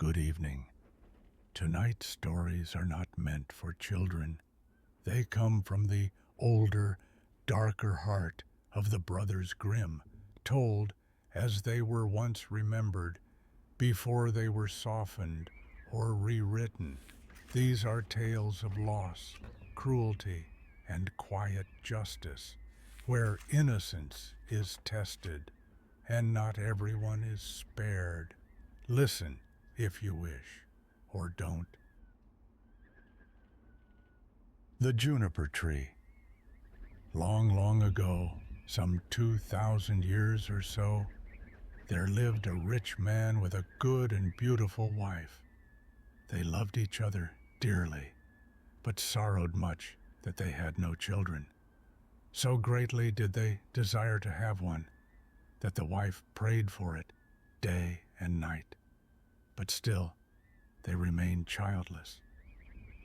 Good evening. Tonight's stories are not meant for children. They come from the older, darker heart of the Brothers Grimm, told as they were once remembered, before they were softened or rewritten. These are tales of loss, cruelty, and quiet justice, where innocence is tested, and not everyone is spared. Listen if you wish, or don't. The Juniper Tree. Long, long ago, some 2,000 years or so, there lived a rich man with a good and beautiful wife. They loved each other dearly, but sorrowed much that they had no children. So greatly did they desire to have one, that the wife prayed for it day and night. But still, they remained childless.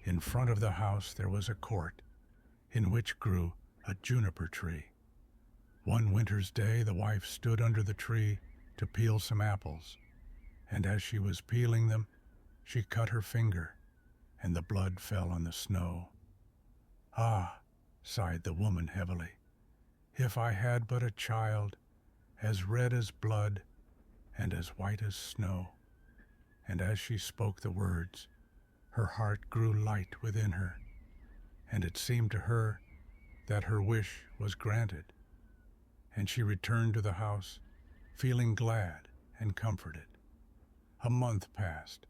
In front of the house there was a court, in which grew a juniper tree. One winter's day the wife stood under the tree to peel some apples, and as she was peeling them, she cut her finger, and the blood fell on the snow. "Ah," sighed the woman heavily, "if I had but a child, as red as blood and as white as snow." And as she spoke the words, her heart grew light within her, and it seemed to her that her wish was granted, and she returned to the house, feeling glad and comforted. A month passed,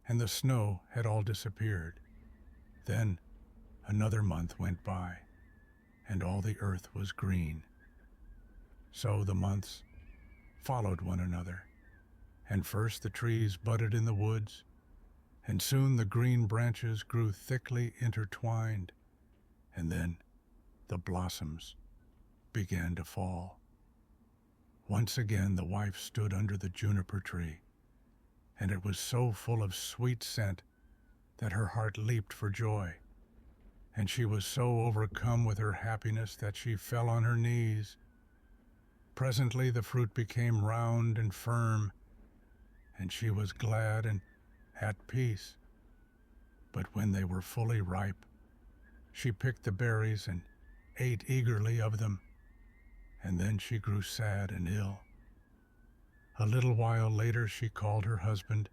and the snow had all disappeared. Then another month went by, and all the earth was green. So the months followed one another, and first the trees budded in the woods, and soon the green branches grew thickly intertwined, and then the blossoms began to fall. Once again the wife stood under the juniper tree, and it was so full of sweet scent that her heart leaped for joy, and she was so overcome with her happiness that she fell on her knees. Presently the fruit became round and firm, and she was glad and at peace. But when they were fully ripe, she picked the berries and ate eagerly of them, and then she grew sad and ill. A little while later she called her husband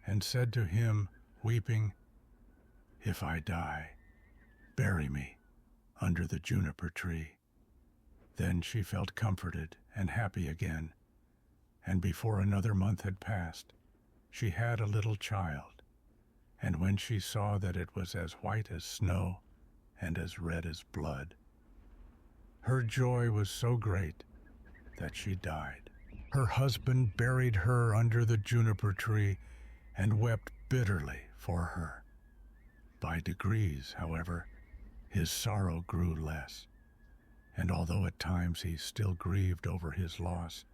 and said to him, weeping, "If I die, bury me under the juniper tree." Then she felt comforted and happy again, and before another month had passed, she had a little child, and when she saw that it was as white as snow and as red as blood, her joy was so great that she died. Her husband buried her under the juniper tree and wept bitterly for her. By degrees, however, his sorrow grew less, and although at times he still grieved over his loss,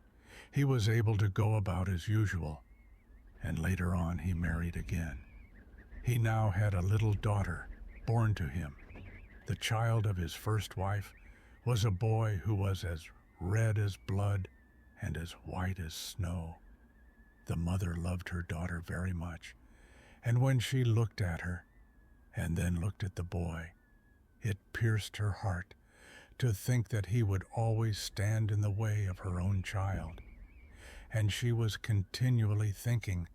he was able to go about as usual, and later on he married again. He now had a little daughter born to him. The child of his first wife was a boy who was as red as blood and as white as snow. The mother loved her daughter very much, and when she looked at her and then looked at the boy, it pierced her heart to think that he would always stand in the way of her own child, and she was continually thinking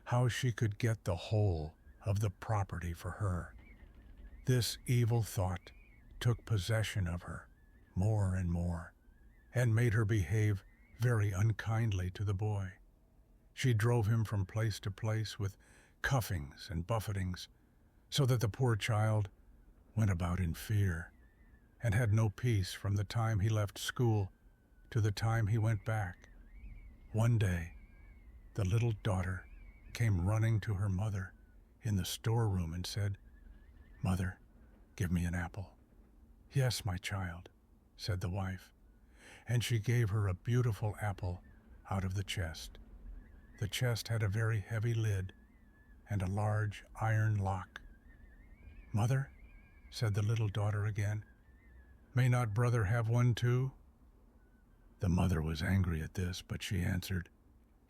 how she could get the whole of the property for her. This evil thought took possession of her more and more, and made her behave very unkindly to the boy. She drove him from place to place with cuffings and buffetings, so that the poor child went about in fear, and had no peace from the time he left school to the time he went back. One day, the little daughter came running to her mother in the storeroom and said, "Mother, give me an apple." "Yes, my child," said the wife, and she gave her a beautiful apple out of the chest. The chest had a very heavy lid and a large iron lock. "Mother," said the little daughter again, "may not brother have one too?" The mother was angry at this, but she answered,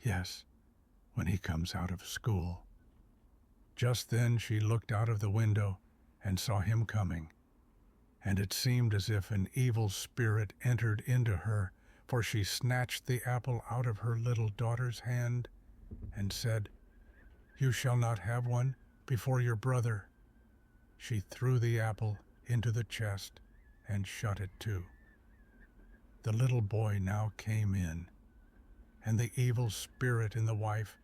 "Yes, when he comes out of school." Just then she looked out of the window and saw him coming, and it seemed as if an evil spirit entered into her, for she snatched the apple out of her little daughter's hand and said, "You shall not have one before your brother." She threw the apple into the chest and shut it too. The little boy now came in, and the evil spirit in the wife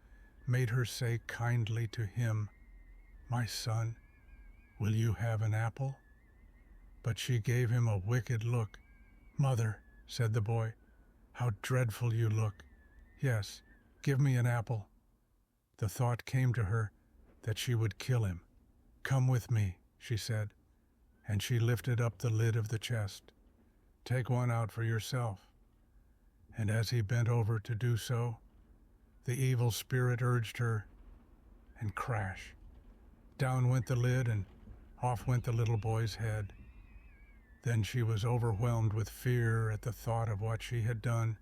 made her say kindly to him, "My son, will you have an apple?" But she gave him a wicked look. "Mother," said the boy, "how dreadful you look. Yes, give me an apple." The thought came to her that she would kill him. "Come with me," she said, and she lifted up the lid of the chest. "Take one out for yourself." And as he bent over to do so, the evil spirit urged her, and crash! Down went the lid, and off went the little boy's head. Then she was overwhelmed with fear at the thought of what she had done.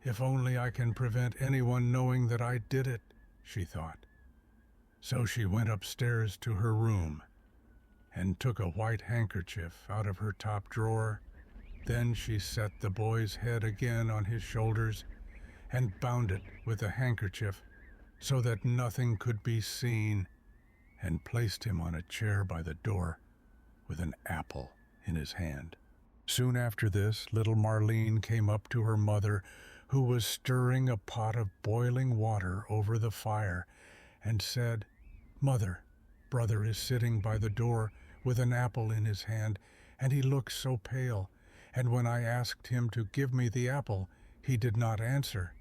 "If only I can prevent anyone knowing that I did it," she thought. So she went upstairs to her room and took a white handkerchief out of her top drawer. Then she set the boy's head again on his shoulders and bound it with the handkerchief so that nothing could be seen, and placed him on a chair by the door with an apple in his hand. Soon after this, little Marlene came up to her mother, who was stirring a pot of boiling water over the fire, and said, "Mother, brother is sitting by the door with an apple in his hand, and he looks so pale, and when I asked him to give me the apple, he did not answer,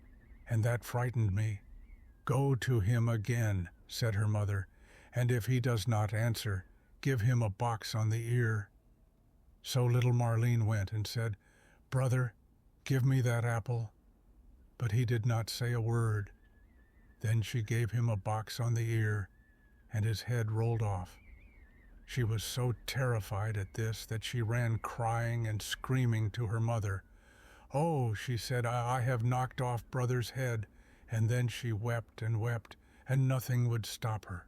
and that frightened me." "Go to him again," said her mother, "and if he does not answer, give him a box on the ear." So little Marlene went and said, "Brother, give me that apple." But he did not say a word. Then she gave him a box on the ear, and his head rolled off. She was so terrified at this that she ran crying and screaming to her mother. "Oh," she said, I have knocked off brother's head." And then she wept, and nothing would stop her.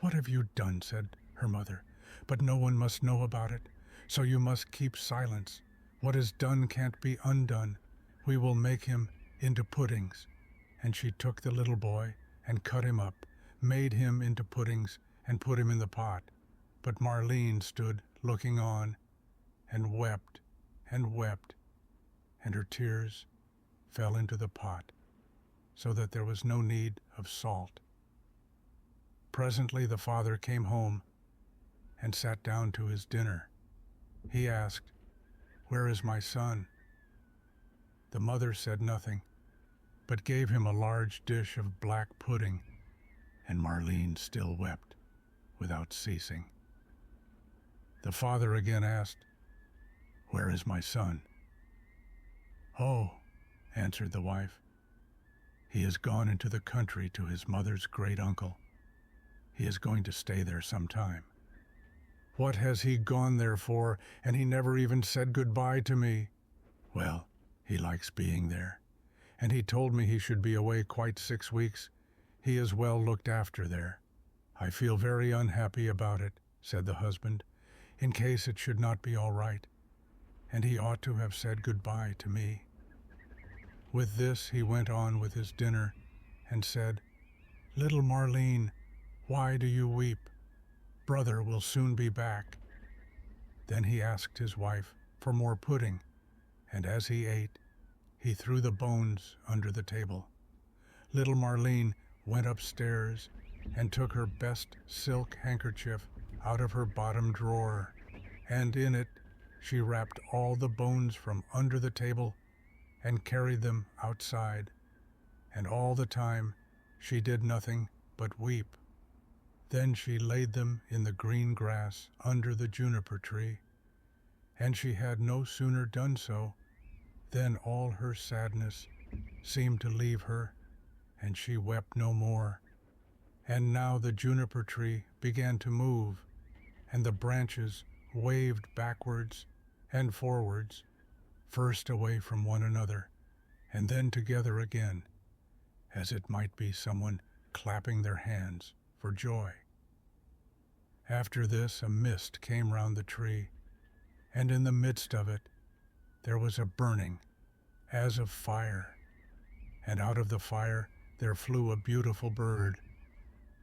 "What have you done?" said her mother. "But no one must know about it, so you must keep silence. What is done can't be undone. We will make him into puddings." And she took the little boy and cut him up, made him into puddings, and put him in the pot. But Marlene stood looking on, and wept, and her tears fell into the pot, so that there was no need of salt. Presently the father came home and sat down to his dinner. He asked, "Where is my son?" The mother said nothing, but gave him a large dish of black pudding, and Marlene still wept without ceasing. The father again asked, "Where is my son?" "Oh," answered the wife, "he has gone into the country to his mother's great uncle. He is going to stay there some time." "What has he gone there for? And he never even said goodbye to me." "Well, he likes being there, and he told me he should be away quite 6 weeks. He is well looked after there." "I feel very unhappy about it," said the husband, "in case it should not be all right, and he ought to have said goodbye to me." With this he went on with his dinner and said, "Little Marlene, why do you weep? Brother will soon be back." Then he asked his wife for more pudding, and as he ate, he threw the bones under the table. Little Marlene went upstairs and took her best silk handkerchief out of her bottom drawer, and in it she wrapped all the bones from under the table and carried them outside, and all the time she did nothing but weep. Then she laid them in the green grass under the juniper tree, and she had no sooner done so than all her sadness seemed to leave her, and she wept no more. And now the juniper tree began to move, and the branches waved backwards and forwards, first away from one another, and then together again, as it might be someone clapping their hands for joy. After this, a mist came round the tree, and in the midst of it there was a burning as of fire, and out of the fire there flew a beautiful bird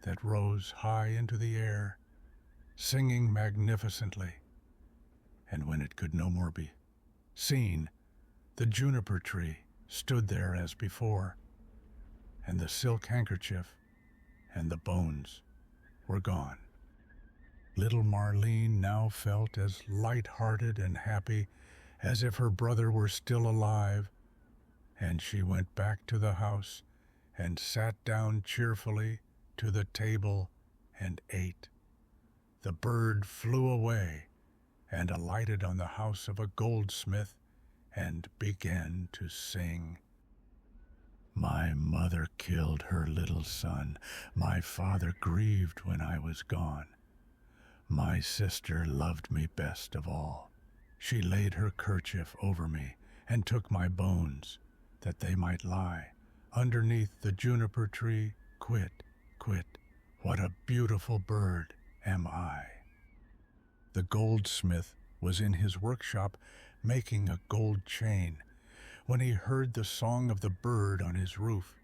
that rose high into the air, singing magnificently. And when it could no more be seen, the juniper tree stood there as before, and the silk handkerchief and the bones were gone. Little Marlene now felt as light-hearted and happy as if her brother were still alive, and she went back to the house and sat down cheerfully to the table and ate. The bird flew away and alighted on the house of a goldsmith and began to sing. My mother killed her little son. My father grieved when I was gone. My sister loved me best of all. She laid her kerchief over me and took my bones, that they might lie underneath the juniper tree. Quit, quit, what a beautiful bird am I. The goldsmith was in his workshop making a gold chain when he heard the song of the bird on his roof.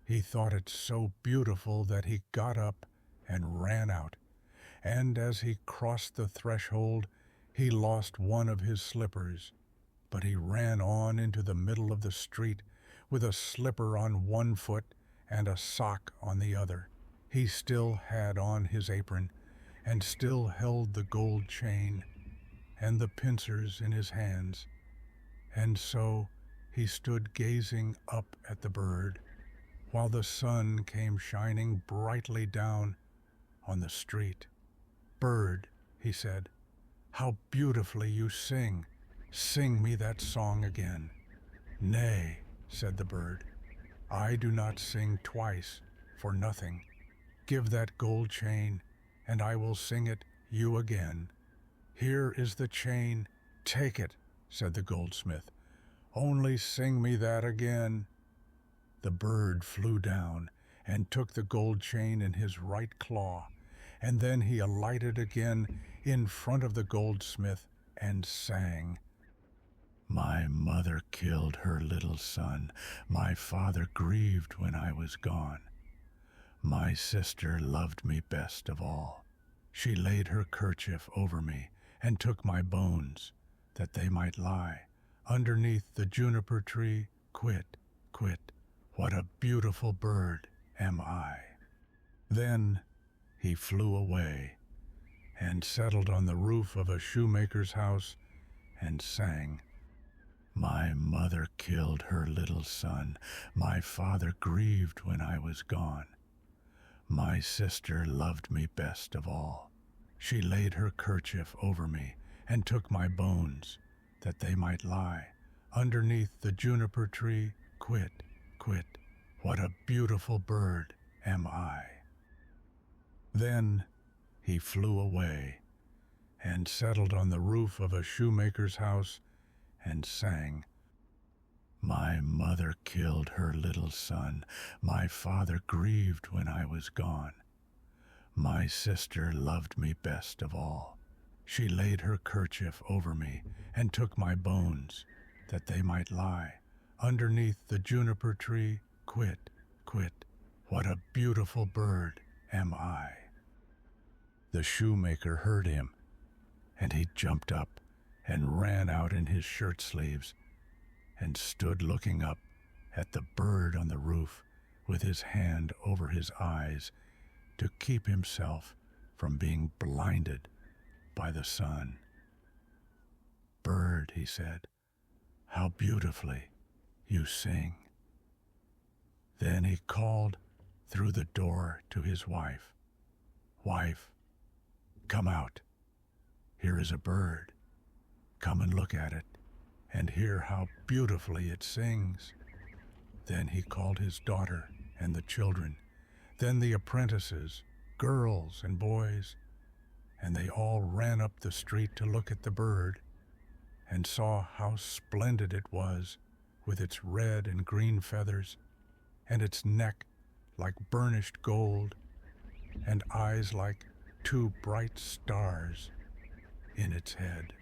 He thought it so beautiful that he got up and ran out, and as he crossed the threshold, he lost one of his slippers. But he ran on into the middle of the street with a slipper on one foot and a sock on the other. He still had on his apron and still held the gold chain and the pincers in his hands. And so he stood gazing up at the bird while the sun came shining brightly down on the street. Bird, he said, how beautifully you sing. Sing me that song again. Nay, said the bird, I do not sing twice for nothing. Give that gold chain, and I will sing it you again. Here is the chain, take it, said the goldsmith. Only sing me that again. The bird flew down and took the gold chain in his right claw, and then he alighted again in front of the goldsmith and sang. My mother killed her little son. My father grieved when I was gone. My sister loved me best of all. She laid her kerchief over me and took my bones, that they might lie underneath the juniper tree. Quit, quit, what a beautiful bird am I. Then he flew away and settled on the roof of a shoemaker's house and sang. My mother killed her little son. My father grieved when I was gone. My sister loved me best of all. She laid her kerchief over me and took my bones, that they might lie underneath the juniper tree. Quit, quit, what a beautiful bird am I. Then he flew away and settled on the roof of a shoemaker's house and sang. My mother killed her little son. My father grieved when I was gone. My sister loved me best of all. She laid her kerchief over me and took my bones, that they might lie underneath the juniper tree. Quit, quit, what a beautiful bird am I. The shoemaker heard him, and he jumped up and ran out in his shirt sleeves and stood looking up at the bird on the roof with his hand over his eyes to keep himself from being blinded by the sun. Bird, he said, how beautifully you sing. Then he called through the door to his wife. Wife, come out. Here is a bird. Come and look at it and hear how beautifully it sings. Then he called his daughter and the children, then the apprentices, girls and boys, and they all ran up the street to look at the bird and saw how splendid it was with its red and green feathers and its neck like burnished gold, and eyes like two bright stars in its head.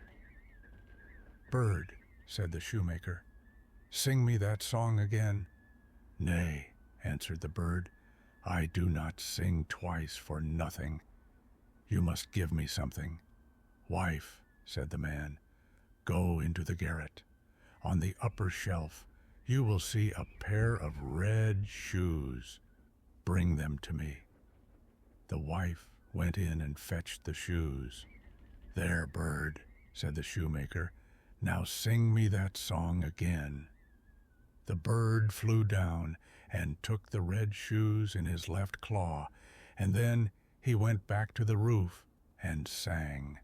"Bird," said the shoemaker, "sing me that song again." "Nay," answered the bird, "I do not sing twice for nothing. You must give me something." "Wife," said the man, "go into the garret. On the upper shelf you will see a pair of red shoes. Bring them to me." The wife went in and fetched the shoes. "There, bird," said the shoemaker, "now sing me that song again." The bird flew down and took the red shoes in his left claw, and then he went back to the roof and sang.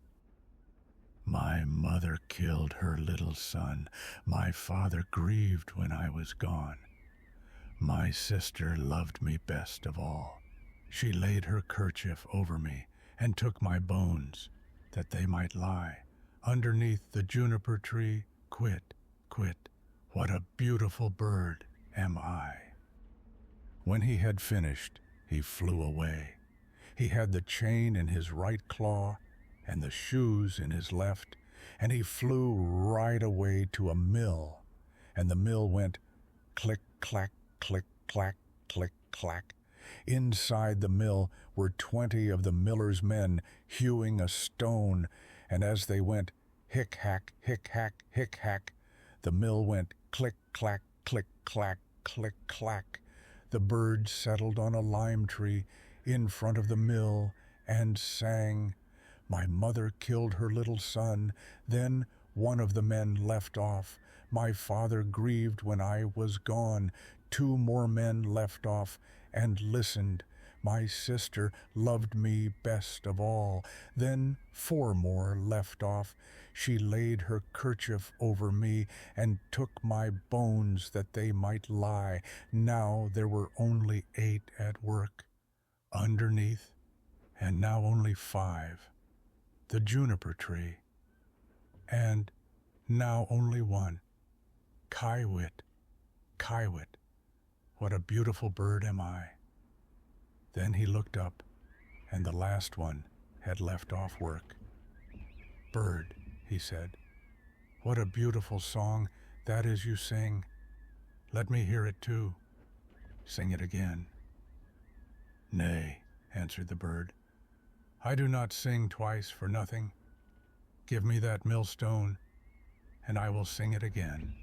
"My mother killed her little son. My father grieved when I was gone. My sister loved me best of all. She laid her kerchief over me and took my bones, that they might lie underneath the juniper tree. Quit, quit, what a beautiful bird am I." When he had finished, he flew away. He had the chain in his right claw and the shoes in his left, and he flew right away to a mill, and the mill went click, clack, click, clack, click, clack. Inside the mill were 20 of the miller's men hewing a stone, and as they went hick, hack, hick, hack, hick, hack, the mill went click, clack, click, clack, click, clack. The bird settled on a lime tree in front of the mill and sang. My mother killed her little son. Then one of the men left off. My father grieved when I was gone. 2 more men left off and listened. My sister loved me best of all. Then 4 more left off. She laid her kerchief over me and took my bones that they might lie. Now there were only 8 at work underneath, and now only 5. The juniper tree, and now only 1. Kiwit, kiwit, what a beautiful bird am I. Then he looked up, and the last one had left off work. Bird, he said, what a beautiful song that is you sing. Let me hear it too. Sing it again. Nay, answered the bird, I do not sing twice for nothing. Give me that millstone, and I will sing it again.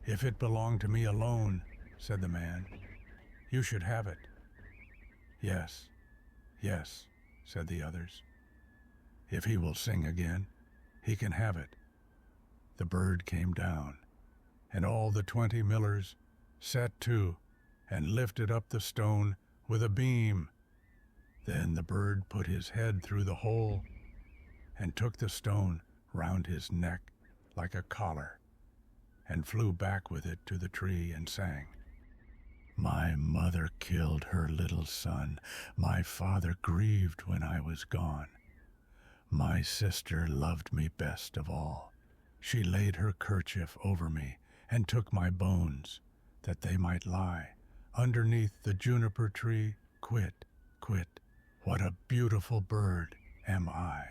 If it belonged to me alone, said the man, you should have it. Yes, yes, said the others. If he will sing again, he can have it. The bird came down, and all the 20 millers set to and lifted up the stone with a beam. Then the bird put his head through the hole and took the stone round his neck like a collar and flew back with it to the tree and sang. My mother killed her little son. My father grieved when I was gone. My sister loved me best of all. She laid her kerchief over me and took my bones that they might lie underneath the juniper tree. Quit, quit, what a beautiful bird am I.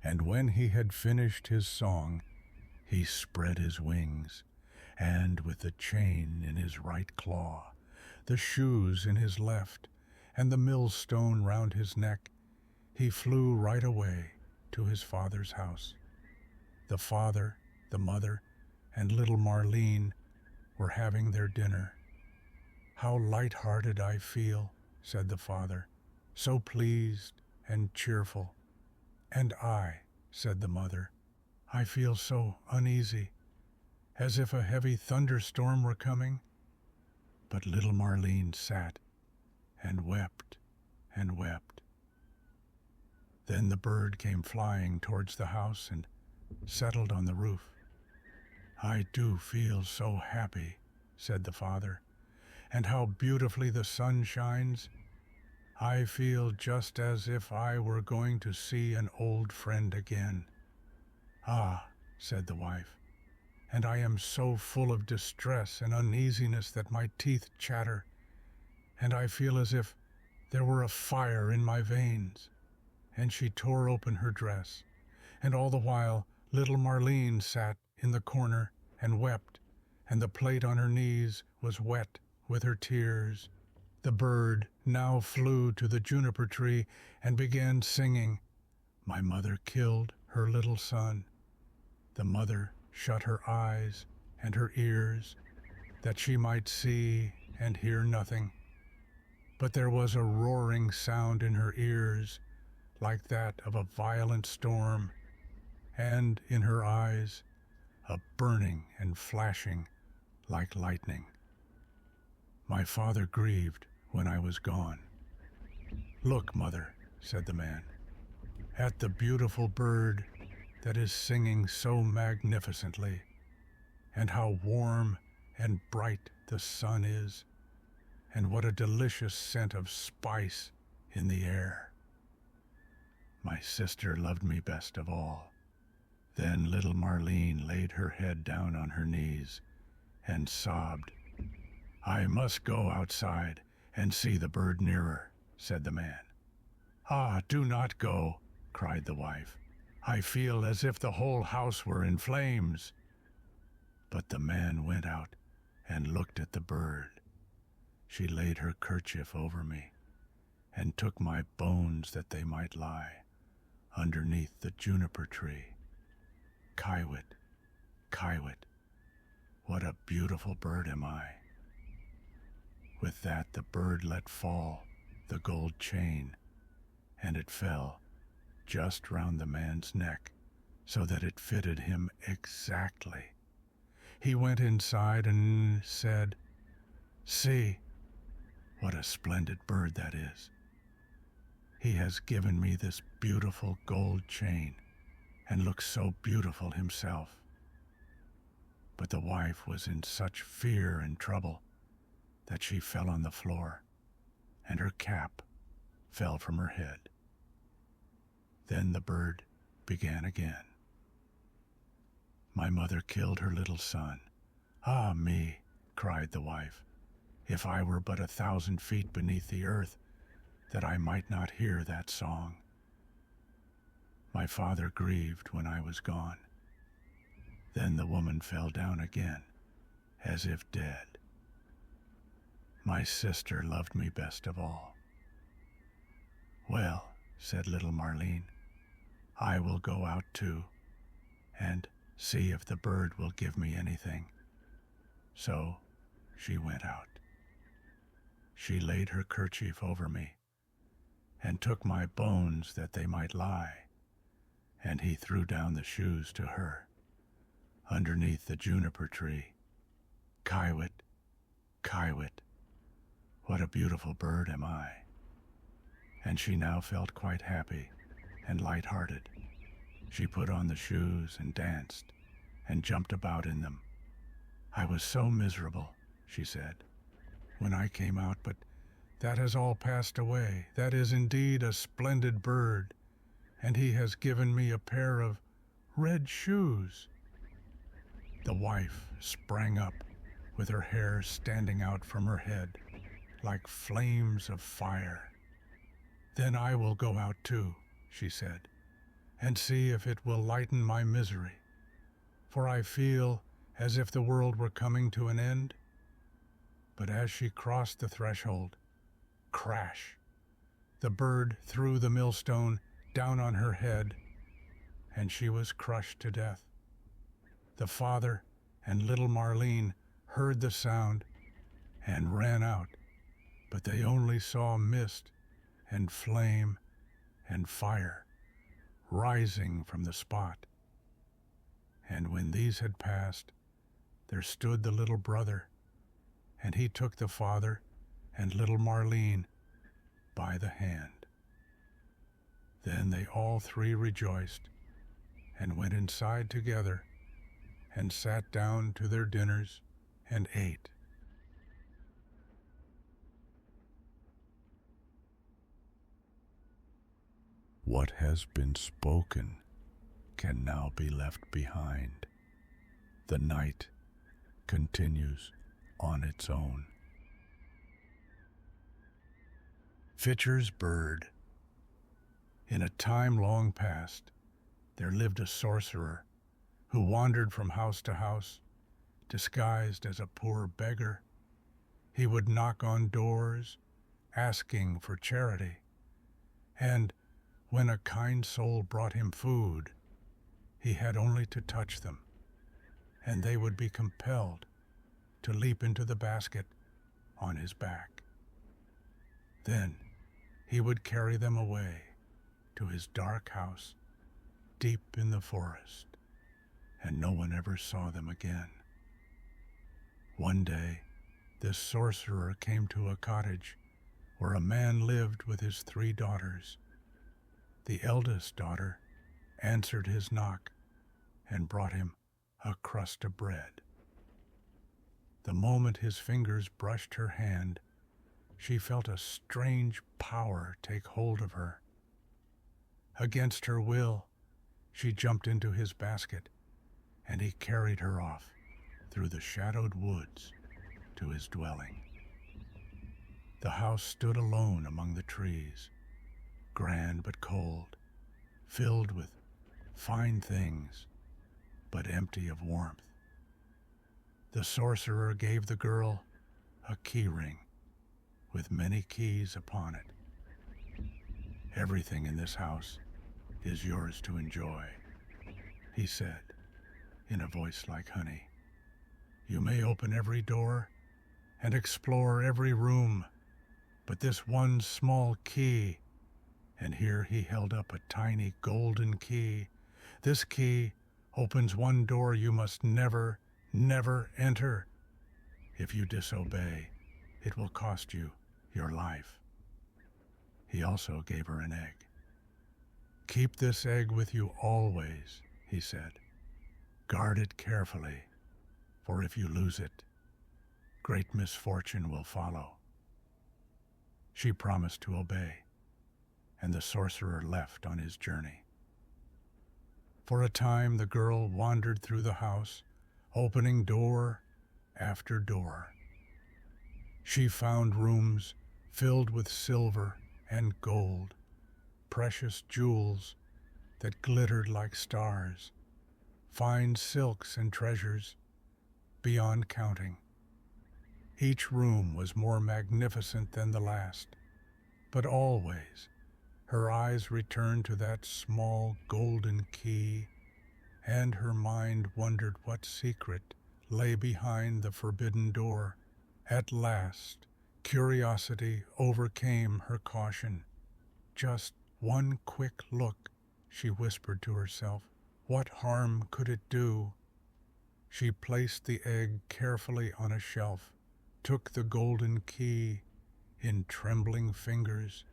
And when he had finished his song, he spread his wings, and with the chain in his right claw, the shoes in his left, and the millstone round his neck, he flew right away to his father's house. The father, the mother, and little Marlene were having their dinner. How light-hearted I feel, said the father, so pleased and cheerful. And I, said the mother, I feel so uneasy, as if a heavy thunderstorm were coming. But little Marlene sat and wept and wept. Then the bird came flying towards the house and settled on the roof. I do feel so happy, said the father, and how beautifully the sun shines. I feel just as if I were going to see an old friend again. Ah, said the wife, and I am so full of distress and uneasiness that my teeth chatter, and I feel as if there were a fire in my veins." And she tore open her dress, and all the while little Marlene sat in the corner and wept, and the plate on her knees was wet with her tears. The bird now flew to the juniper tree and began singing, "My mother killed her little son." The mother shut her eyes and her ears, that she might see and hear nothing. But there was a roaring sound in her ears, like that of a violent storm, and in her eyes a burning and flashing like lightning. My father grieved when I was gone. "Look, mother," said the man, "at the beautiful bird that is singing so magnificently, and how warm and bright the sun is, and what a delicious scent of spice in the air." My sister loved me best of all. Then little Marlene laid her head down on her knees and sobbed. "I must go outside and see the bird nearer," said the man. "Ah, do not go," cried the wife. "I feel as if the whole house were in flames." But the man went out and looked at the bird. She laid her kerchief over me and took my bones that they might lie underneath the juniper tree. Kiwit, Kiwit, what a beautiful bird am I. With that the bird let fall the gold chain, and it fell just round the man's neck, so that it fitted him exactly. He went inside and said, "See, what a splendid bird that is. He has given me this beautiful gold chain, and looks so beautiful himself." But the wife was in such fear and trouble that she fell on the floor, and her cap fell from her head. Then the bird began again. "My mother killed her little son. Ah me," cried the wife, "if I were but 1,000 feet beneath the earth, that I might not hear that song." My father grieved when I was gone. Then the woman fell down again, as if dead. My sister loved me best of all. "Well," said little Marlene, "I will go out too, and see if the bird will give me anything." So she went out. She laid her kerchief over me, and took my bones that they might lie, and he threw down the shoes to her, underneath the juniper tree. Kiwit, Kiwit, what a beautiful bird am I. And she now felt quite happy and light-hearted. She put on the shoes and danced and jumped about in them. "I was so miserable," she said, "when I came out, but that has all passed away. That is indeed a splendid bird, and he has given me a pair of red shoes." The wife sprang up, with her hair standing out from her head like flames of fire. "Then I will go out too," she said, "and see if it will lighten my misery, for I feel as if the world were coming to an end." But as she crossed the threshold, crash! The bird threw the millstone down on her head, and she was crushed to death. The father and little Marlene heard the sound and ran out, but they only saw mist and flame and fire rising from the spot. And when these had passed, there stood the little brother, and he took the father and little Marlene by the hand. Then they all three rejoiced and went inside together and sat down to their dinners and ate. What has been spoken can now be left behind. The night continues on its own. Fitcher's bird. In a time long past, there lived a sorcerer who wandered from house to house, disguised as a poor beggar. He would knock on doors, asking for charity, and when a kind soul brought him food, he had only to touch them, and they would be compelled to leap into the basket on his back. Then he would carry them away to his dark house deep in the forest, and no one ever saw them again. One day, this sorcerer came to a cottage where a man lived with his 3 daughters. The eldest daughter answered his knock and brought him a crust of bread. The moment his fingers brushed her hand, she felt a strange power take hold of her. Against her will, she jumped into his basket, and he carried her off through the shadowed woods to his dwelling. The house stood alone among the trees, grand but cold, filled with fine things, but empty of warmth. The sorcerer gave the girl a key ring with many keys upon it. Everything in this house is yours to enjoy, he said in a voice like honey. You may open every door and explore every room, but this one small key, and here he held up a tiny golden key, this key opens one door you must never, never enter. If you disobey, it will cost you your life. He also gave her an egg. Keep this egg with you always, he said. Guard it carefully, for if you lose it, great misfortune will follow. She promised to obey, and the sorcerer left on his journey. For a time the girl wandered through the house, opening door after door. She found rooms filled with silver and gold, precious jewels that glittered like stars, fine silks and treasures beyond counting. Each room was more magnificent than the last, but always her eyes returned to that small golden key, and her mind wondered what secret lay behind the forbidden door. At last, curiosity overcame her caution. Just one quick look, she whispered to herself. What harm could it do? She placed the egg carefully on a shelf, took the golden key in trembling fingers,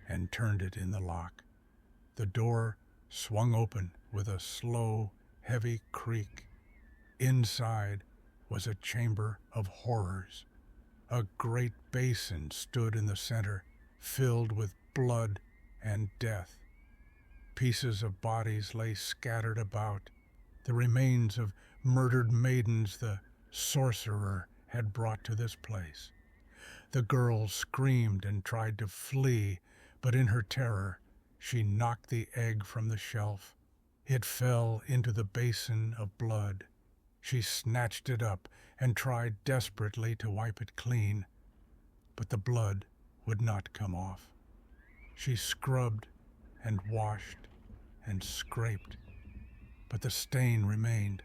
and turned it in the lock. The door swung open with a slow, heavy creak. Inside was a chamber of horrors. A great basin stood in the center, filled with blood and death. Pieces of bodies lay scattered about, the remains of murdered maidens the sorcerer had brought to this place. The girl screamed and tried to flee, but in her terror, she knocked the egg from the shelf. It fell into the basin of blood. She snatched it up and tried desperately to wipe it clean, but the blood would not come off. She scrubbed and washed and scraped, but the stain remained,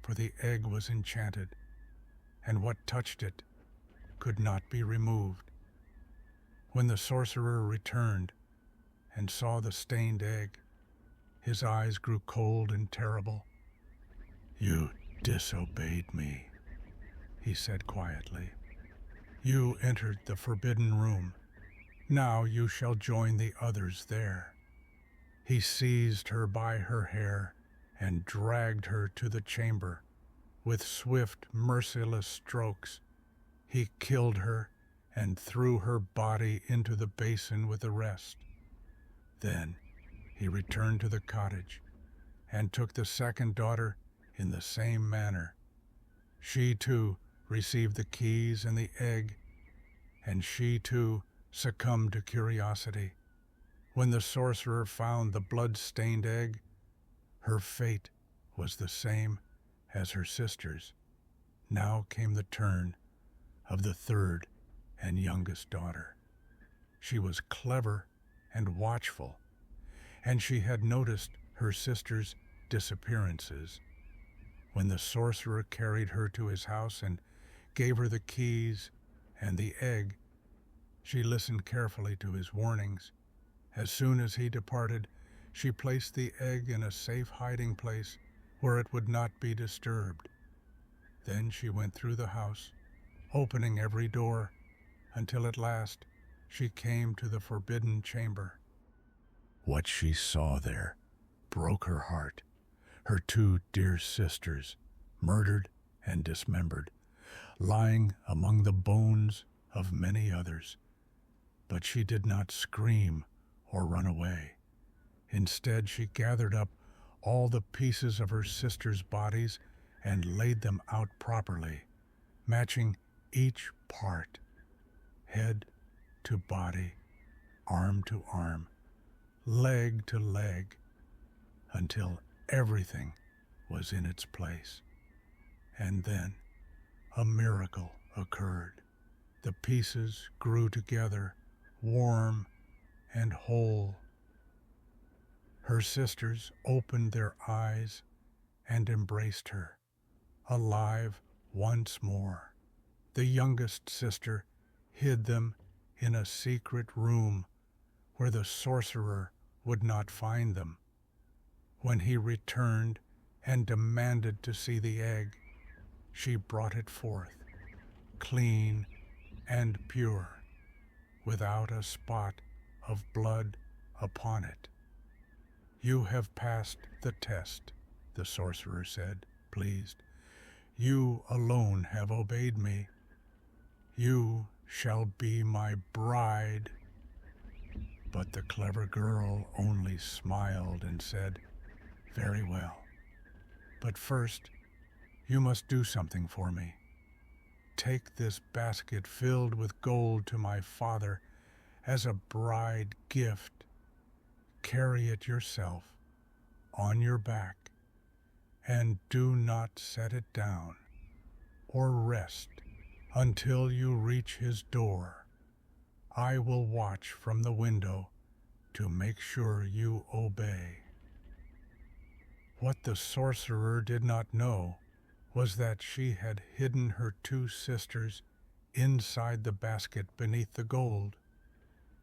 for the egg was enchanted, and what touched it could not be removed. When the sorcerer returned and saw the stained egg, his eyes grew cold and terrible. You disobeyed me, he said quietly. You entered the forbidden room. Now you shall join the others there. He seized her by her hair and dragged her to the chamber. With swift, merciless strokes, he killed her and threw her body into the basin with the rest. Then he returned to the cottage and took the second daughter in the same manner. She too received the keys and the egg, and she too succumbed to curiosity. When the sorcerer found the blood-stained egg, her fate was the same as her sister's. Now came the turn of the third and youngest daughter. She was clever and watchful, and she had noticed her sister's disappearances. When the sorcerer carried her to his house and gave her the keys and the egg, she listened carefully to his warnings. As soon as he departed, she placed the egg in a safe hiding place where it would not be disturbed. Then she went through the house, opening every door, until at last she came to the forbidden chamber. What she saw there broke her heart. Her two dear sisters, murdered and dismembered, lying among the bones of many others. But she did not scream or run away. Instead, she gathered up all the pieces of her sisters' bodies and laid them out properly, matching each part, head to body, arm to arm, leg to leg, until everything was in its place. And then a miracle occurred. The pieces grew together, warm and whole. Her sisters opened their eyes and embraced her, alive once more. The youngest sister hid them in a secret room where the sorcerer would not find them. When he returned and demanded to see the egg, she brought it forth, clean and pure, without a spot of blood upon it. "You have passed the test," the sorcerer said, pleased. "You alone have obeyed me. You shall be my bride." But the clever girl only smiled and said, "Very well. But first, you must do something for me. Take this basket filled with gold to my father as a bride gift. Carry it yourself on your back, and do not set it down or rest until you reach his door. I will watch from the window to make sure you obey." What the sorcerer did not know was that she had hidden her two sisters inside the basket beneath the gold.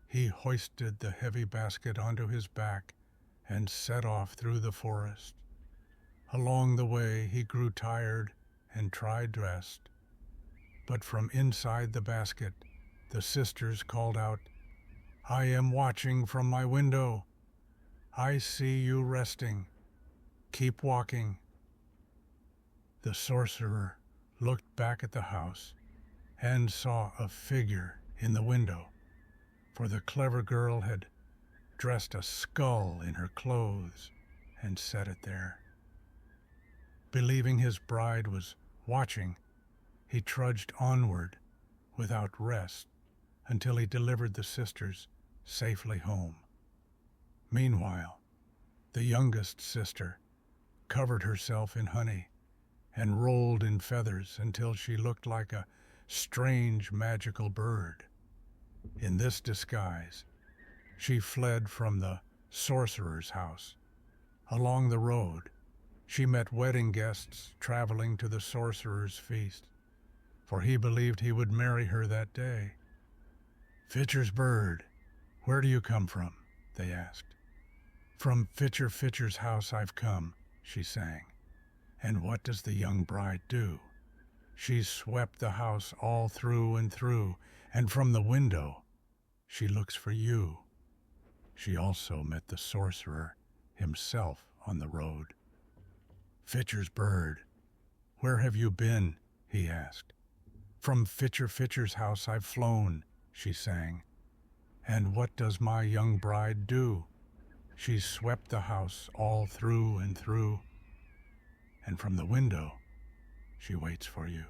He hoisted the heavy basket onto his back and set off through the forest. Along the way, he grew tired and tried to rest. But from inside the basket, the sisters called out, "I am watching from my window. I see you resting. Keep walking." The sorcerer looked back at the house and saw a figure in the window, for the clever girl had dressed a skull in her clothes and set it there. Believing his bride was watching, he trudged onward without rest until he delivered the sisters safely home. Meanwhile, the youngest sister covered herself in honey and rolled in feathers until she looked like a strange magical bird. In this disguise, she fled from the sorcerer's house. Along the road, she met wedding guests traveling to the sorcerer's feast, for he believed he would marry her that day. "Fitcher's bird, where do you come from?" they asked. "From Fitcher's house I've come," she sang. "And what does the young bride do? She's swept the house all through and through, and from the window, she looks for you." She also met the sorcerer himself on the road. "Fitcher's bird, where have you been?" he asked. "From Fitcher's house I've flown," she sang. "And what does my young bride do? She's swept the house all through and through." and from the window she waits for you.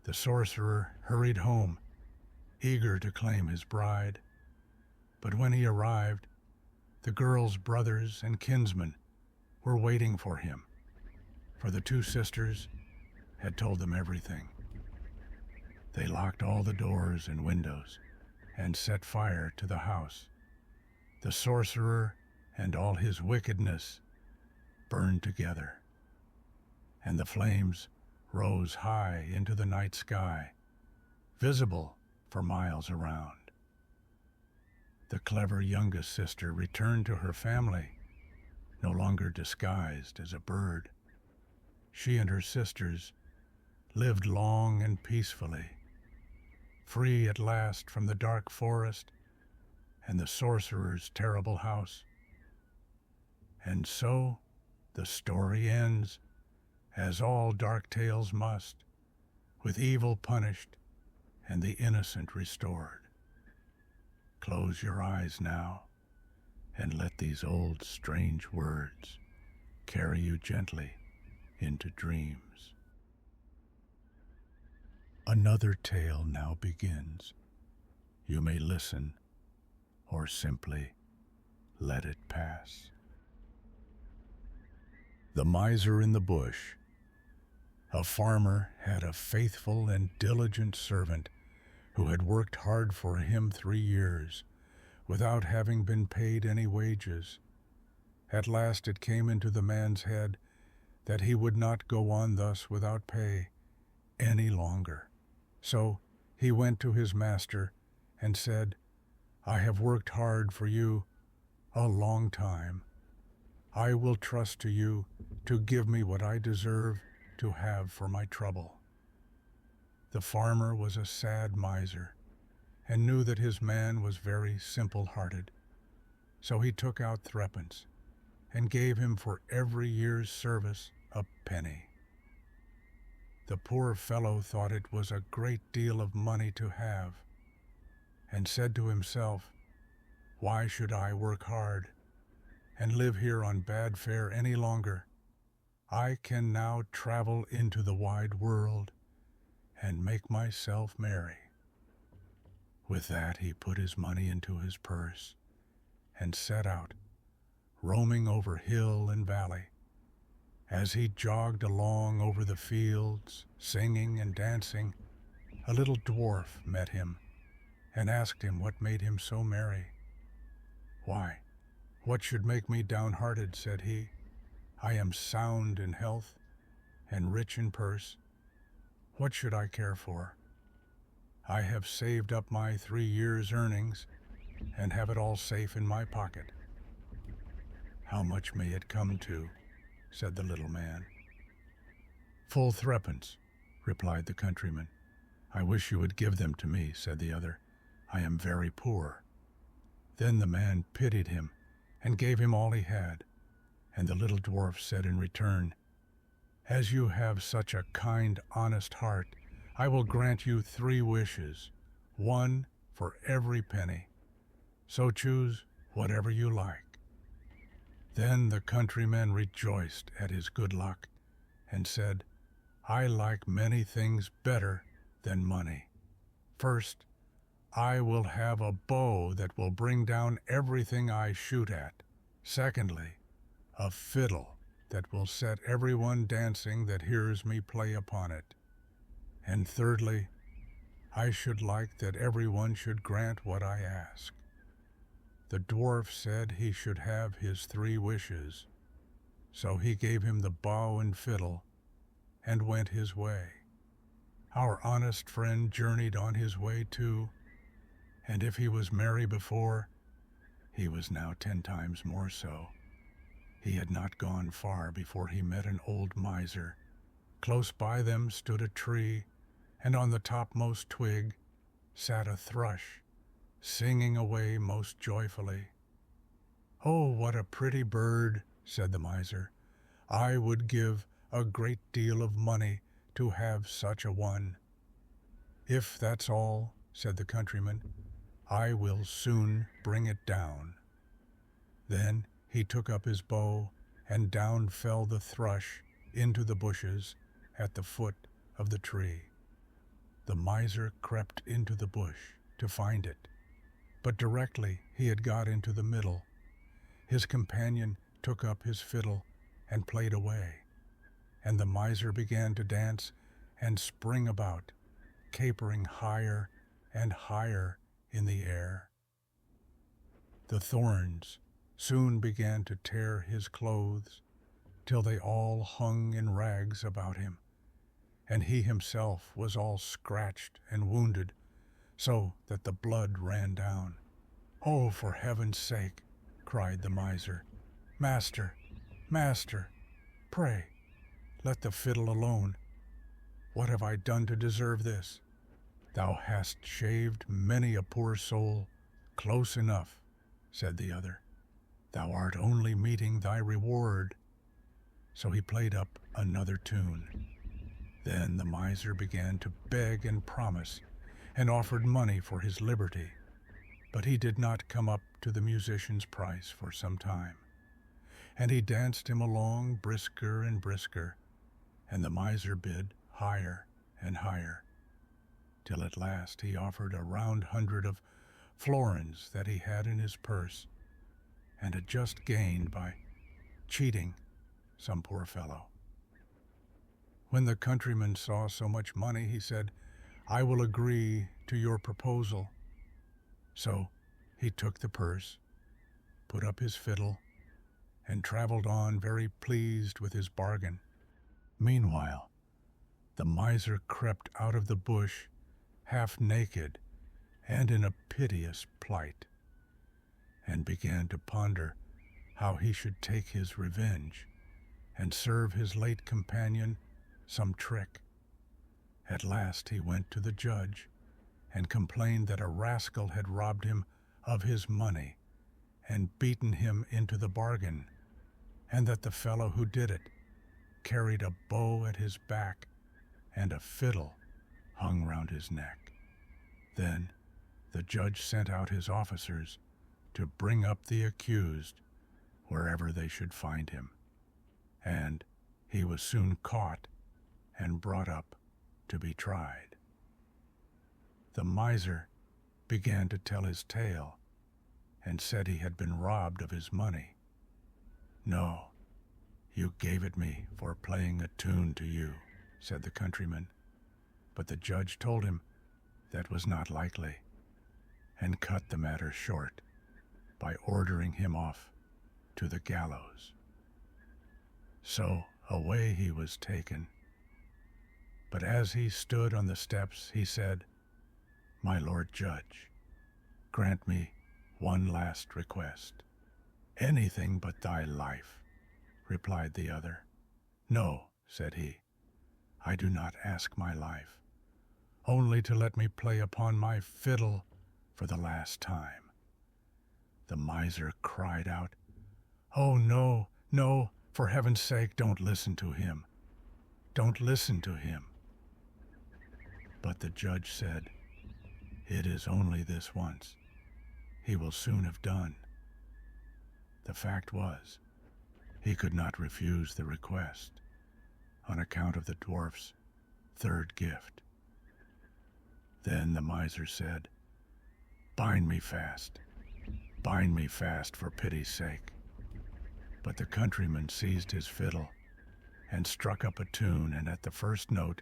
The sorcerer hurried home, eager to claim his bride. But when he arrived, the girl's brothers and kinsmen were waiting for him, for the two sisters had told them everything. They locked all the doors and windows and set fire to the house. The sorcerer and all his wickedness burned together, and the flames rose high into the night sky, visible for miles around. The clever youngest sister returned to her family, no longer disguised as a bird. She and her sisters lived long and peacefully, free at last from the dark forest and the sorcerer's terrible house. And so the story ends, as all dark tales must, with evil punished and the innocent restored. Close your eyes now, and let these old strange words carry you gently into dreams. Another tale now begins. You may listen, or simply let it pass. The Miser in the Bush. A farmer had a faithful and diligent servant who had worked hard for him 3 years without having been paid any wages. At last it came into the man's head that he would not go on thus without pay any longer. So he went to his master and said, "I have worked hard for you a long time. I will trust to you to give me what I deserve to have for my trouble." The farmer was a sad miser and knew that his man was very simple-hearted. So he took out threepence and gave him for every year's service a penny. The poor fellow thought it was a great deal of money to have, and said to himself, "Why should I work hard and live here on bad fare any longer? I can now travel into the wide world and make myself merry." With that he put his money into his purse and set out, roaming over hill and valley. As he jogged along over the fields, singing and dancing, a little dwarf met him and asked him what made him so merry. "Why, what should make me downhearted?" said he. "I am sound in health and rich in purse. What should I care for? I have saved up my 3 years' earnings and have it all safe in my pocket." "How much may it come to?" said the little man. "Full threepence," replied the countryman. "I wish you would give them to me," said the other. "I am very poor." Then the man pitied him and gave him all he had, and the little dwarf said in return, "As you have such a kind, honest heart, I will grant you 3 wishes, 1 for every penny. So choose whatever you like." Then the countryman rejoiced at his good luck and said, "I like many things better than money. First, I will have a bow that will bring down everything I shoot at. Secondly, a fiddle that will set everyone dancing that hears me play upon it. And thirdly, I should like that everyone should grant what I ask." The dwarf said he should have his 3 wishes, so he gave him the bow and fiddle and went his way. Our honest friend journeyed on his way too, and if he was merry before, he was now 10 times more so. He had not gone far before he met an old miser. Close by them stood a tree, and on the topmost twig sat a thrush, singing away most joyfully. "Oh, what a pretty bird," said the miser. "I would give a great deal of money to have such a one." "If that's all," said the countryman, "I will soon bring it down." Then he took up his bow and down fell the thrush into the bushes at the foot of the tree. The miser crept into the bush to find it, but directly he had got into the middle, his companion took up his fiddle and played away, and the miser began to dance and spring about, capering higher and higher in the air. The thorns soon began to tear his clothes, till they all hung in rags about him, and he himself was all scratched and wounded, so that the blood ran down. "Oh, for heaven's sake," cried the miser, "Master, master, pray, let the fiddle alone. What have I done to deserve this? Thou hast shaved many a poor soul close enough," said the other. "Thou art only meeting thy reward." So he played up another tune. Then the miser began to beg and promise, and offered money for his liberty, but he did not come up to the musician's price for some time, and he danced him along brisker and brisker, and the miser bid higher and higher, till at last he offered a round 100 of florins that he had in his purse, and had just gained by cheating some poor fellow. When the countryman saw so much money, he said, "I will agree to your proposal." So he took the purse, put up his fiddle, and traveled on very pleased with his bargain. Meanwhile, the miser crept out of the bush half naked and in a piteous plight, and began to ponder how he should take his revenge and serve his late companion some trick. At last he went to the judge and complained that a rascal had robbed him of his money and beaten him into the bargain, and that the fellow who did it carried a bow at his back and a fiddle hung round his neck. Then the judge sent out his officers to bring up the accused wherever they should find him, and he was soon caught and brought up to be tried. The miser began to tell his tale and said he had been robbed of his money. "No, you gave it me for playing a tune to you," said the countryman, but the judge told him that was not likely, and cut the matter short by ordering him off to the gallows. So away he was taken. But as he stood on the steps, he said, "My Lord Judge, grant me one last request." "Anything but thy life," replied the other. "No," said he, "I do not ask my life, only to let me play upon my fiddle for the last time." The miser cried out, "Oh, no, no, for heaven's sake, don't listen to him. Don't listen to him." But the judge said, "It is only this once. He will soon have done." The fact was, he could not refuse the request on account of the dwarf's third gift. Then the miser said, bind me fast for pity's sake." But the countryman seized his fiddle and struck up a tune, and at the first note,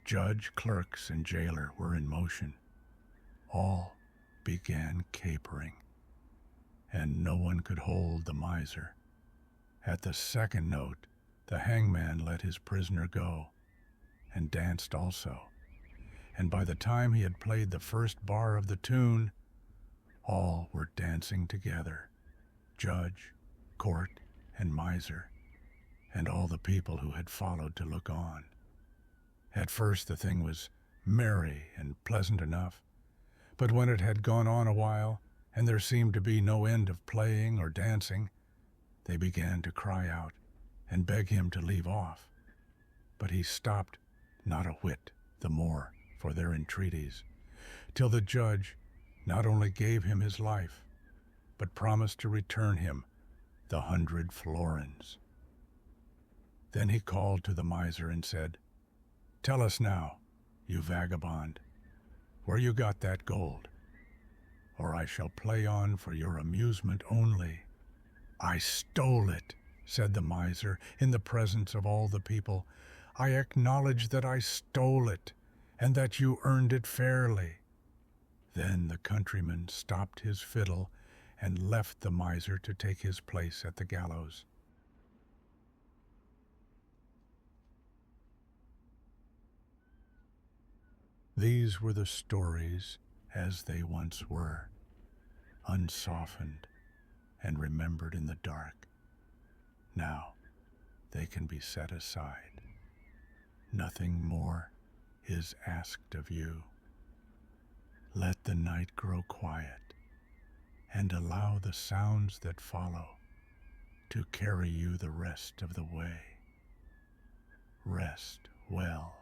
judge, clerks, and jailer were in motion. All began capering, and no one could hold the miser. At the second note, the hangman let his prisoner go, and danced also, and by the time he had played the first bar of the tune, all were dancing together, judge, court, and miser, and all the people who had followed to look on. At first the thing was merry and pleasant enough, but when it had gone on a while, and there seemed to be no end of playing or dancing, they began to cry out and beg him to leave off. But he stopped not a whit the more for their entreaties, till the judge not only gave him his life, but promised to return him the 100 florins. Then he called to the miser and said, "Tell us now, you vagabond, where you got that gold, or I shall play on for your amusement only." "I stole it," said the miser, in the presence of all the people. "I acknowledge that I stole it, and that you earned it fairly." Then the countryman stopped his fiddle and left the miser to take his place at the gallows. These were the stories as they once were, unsoftened and remembered in the dark. Now they can be set aside. Nothing more is asked of you. Let the night grow quiet and allow the sounds that follow to carry you the rest of the way. Rest well.